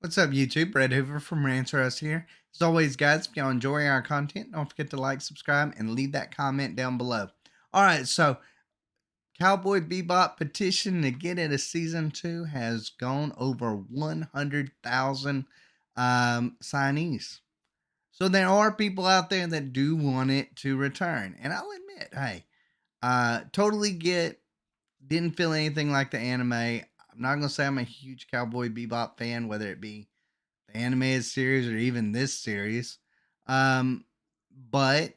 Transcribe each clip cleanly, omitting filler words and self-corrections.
What's up, YouTube? Brett Hoover from Rants here. As always, guys, if y'all enjoy our content, don't forget to like, subscribe, and leave that comment down below. All right, so Cowboy Bebop Petition to get it a season 2 has gone over 100,000 signees. So there are people out there that do want it to return. And I'll admit, hey, totally didn't feel anything like the anime. I'm not going to say I'm a huge Cowboy Bebop fan, whether it be the animated series or even this series. Um, but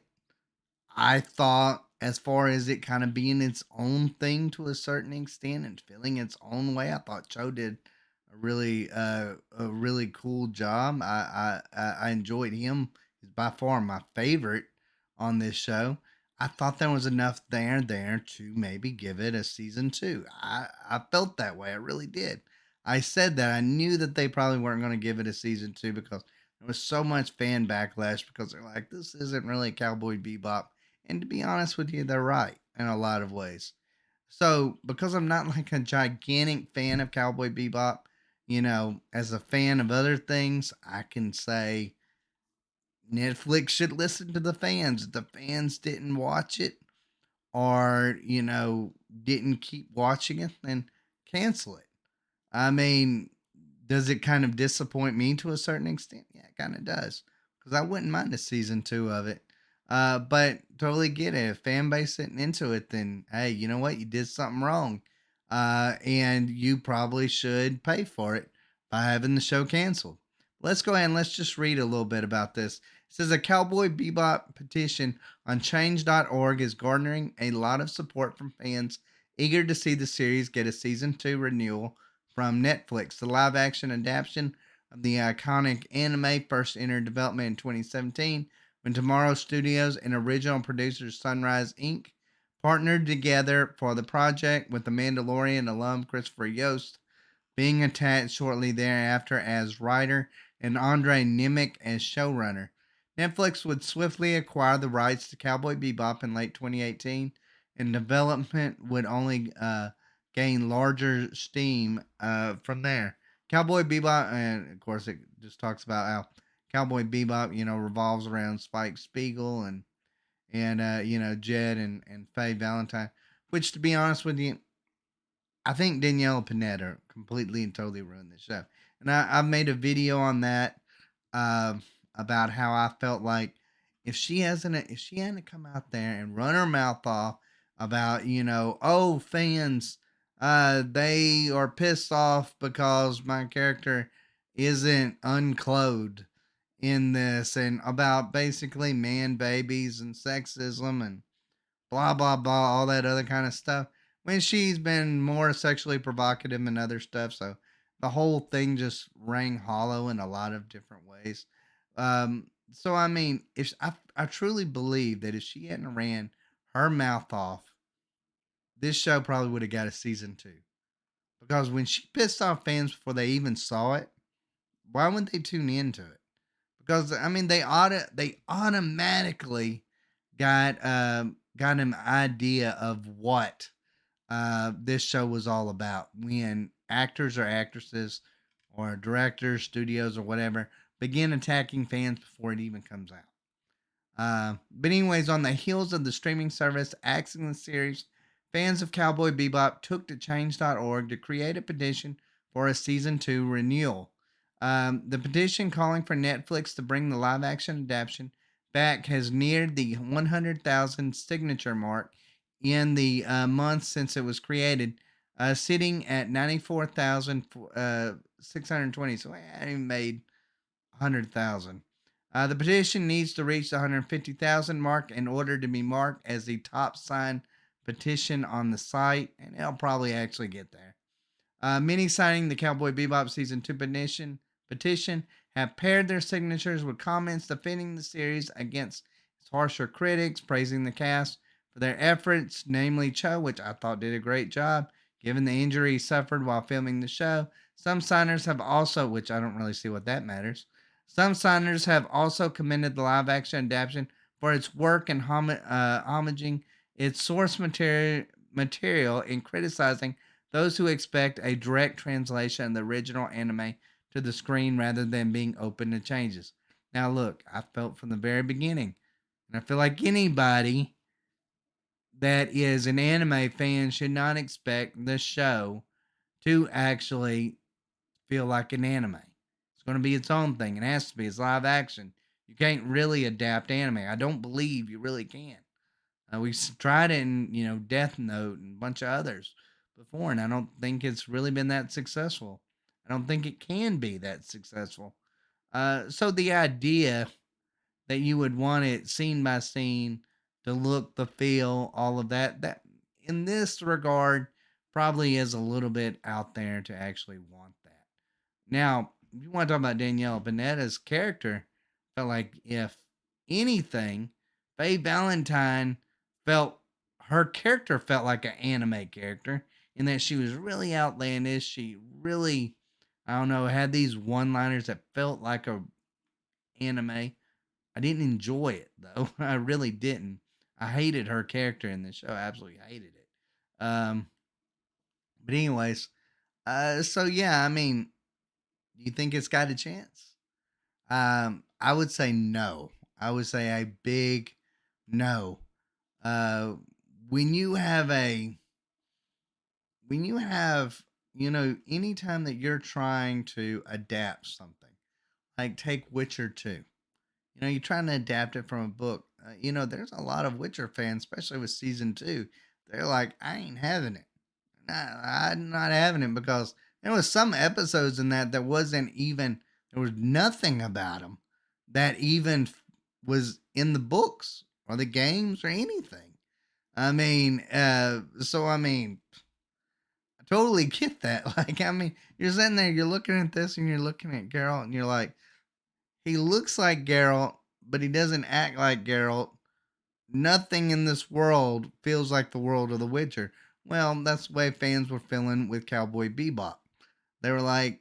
I thought, as far as it kind of being its own thing to a certain extent and feeling its own way, I thought Cho did a really cool job. I enjoyed him. He's by far my favorite on this show. I thought there was enough there to maybe give it a season 2. I felt that way. I really did. I said that I knew that they probably weren't going to give it a season 2 because there was so much fan backlash because they're like, this isn't really Cowboy Bebop. And to be honest with you, they're right in a lot of ways. So, because I'm not like a gigantic fan of Cowboy Bebop, as a fan of other things, I can say Netflix should listen to the fans. If the fans didn't watch it or, didn't keep watching it, then cancel it. I mean, does it kind of disappoint me to a certain extent? Yeah, it kind of does. Because I wouldn't mind a season 2 of it. But totally get it. If fan base isn't into it, then hey, you know what? You did something wrong. And you probably should pay for it by having the show canceled. Let's go ahead and let's just read a little bit about this. It says a Cowboy Bebop petition on change.org is garnering a lot of support from fans eager to see the series get a season 2 renewal from Netflix. The live action adaptation of the iconic anime first entered development in 2017 when Tomorrow Studios and original producers Sunrise Inc. partnered together for the project, with the Mandalorian alum Christopher Yost being attached shortly thereafter as writer and Andre Nemec as showrunner. Netflix would swiftly acquire the rights to Cowboy Bebop in late 2018, and development would only gain larger steam from there. Cowboy Bebop, and of course, it just talks about how Cowboy Bebop, revolves around Spike Spiegel and Jed and Faye Valentine. Which, to be honest with you, I think Danielle Pineda completely and totally ruined the show. And I've made a video on that uh, about how I felt like if she hadn't come out there and run her mouth off about, oh, fans, they are pissed off because my character isn't unclothed in this, and about basically man babies and sexism and blah blah blah, all that other kind of stuff. When she's been more sexually provocative and other stuff, so the whole thing just rang hollow in a lot of different ways. So I mean, if I truly believe that if she hadn't ran her mouth off, this show probably would have got a season 2. Because when she pissed off fans before they even saw it, why wouldn't they tune into it? Because I mean, they automatically got an idea of what this show was all about when actors or actresses or directors, studios, or whatever begin attacking fans before it even comes out. But anyways, on the heels of the streaming service axing the series, fans of Cowboy Bebop took to change.org to create a petition for a season 2 renewal. The petition calling for Netflix to bring the live action adaptation back has neared the 100,000 signature mark in the months since it was created, sitting at 94,620. So I haven't made 100,000. The petition needs to reach the 150,000 mark in order to be marked as the top signed petition on the site, and it'll probably actually get there. Many signing the Cowboy Bebop Season 2 petition have paired their signatures with comments defending the series against its harsher critics, praising the cast for their efforts, namely Cho, which I thought did a great job given the injury he suffered while filming the show. Some signers have also, which I don't really see what that matters, some signers have also commended the live action adaptation for its work in homaging its source material and criticizing those who expect a direct translation of the original anime to the screen rather than being open to changes. Now, look, I felt from the very beginning, and I feel like anybody that is an anime fan should not expect the show to actually feel like an anime. It's going to be its own thing. It has to be. It's live action. You can't really adapt anime. I don't believe you really can. We tried it in, Death Note and a bunch of others before, and I don't think it's really been that successful. I don't think it can be that successful. So the idea that you would want it scene by scene to look, the feel, all of that in this regard probably is a little bit out there to actually want that. Now, if you want to talk about Danielle Panetta's character, felt like if anything, Faye Valentine felt her character felt like an anime character in that she was really outlandish. She really, I don't know, had these one-liners that felt like a anime. I didn't enjoy it though. I really didn't. I hated her character in this show. I absolutely hated it. But anyways, so yeah, I mean, do you think it's got a chance? I would say no. I would say a big no. Uh, when you have anytime that you're trying to adapt something, like take Witcher 2, you're trying to adapt it from a book. There's a lot of Witcher fans, especially with season 2. They're like, I ain't having it. I'm not having it because there was some episodes in that wasn't even, there was nothing about them that even was in the books or the games or anything. I mean, I totally get that. Like, I mean, you're sitting there, you're looking at this, and you're looking at Geralt, and you're like, he looks like Geralt, but he doesn't act like Geralt. Nothing in this world feels like the world of The Witcher. Well, that's the way fans were feeling with Cowboy Bebop. They were like,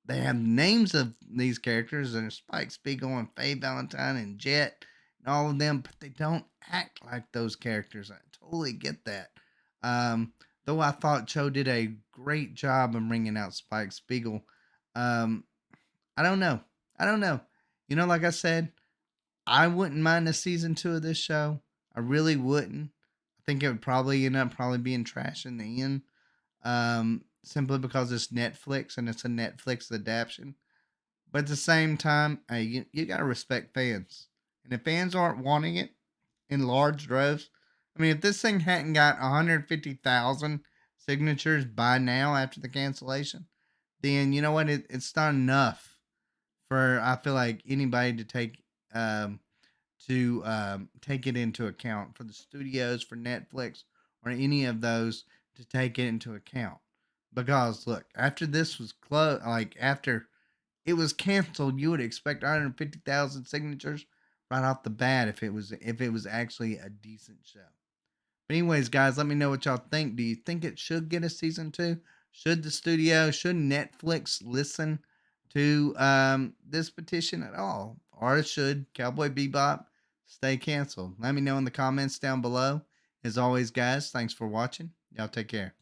they have names of these characters, and Spike Spiegel and Faye Valentine and Jet and all of them, but they don't act like those characters. I totally get that. Um, though I thought Cho did a great job in bringing out Spike Spiegel. Um, I don't know. I don't know. Like I said, I wouldn't mind a season 2 of this show. I really wouldn't. I think it would probably end up being trash in the end. Simply because it's Netflix and it's a Netflix adaptation. But at the same time, hey, you gotta respect fans. And if fans aren't wanting it in large droves, I mean, if this thing hadn't got 150,000 signatures by now after the cancellation, then you know what? It's not enough for, I feel like, anybody um, to take it into account, for the studios, for Netflix, or any of those to take it into account. Because look, after this was closed, like after it was canceled, you would expect 150,000 signatures right off the bat if it was actually a decent show. But anyways, guys, let me know what y'all think. Do you think it should get a season 2? Should Netflix listen to this petition at all? Or should Cowboy Bebop stay canceled? Let me know in the comments down below. As always, guys, thanks for watching. Y'all take care.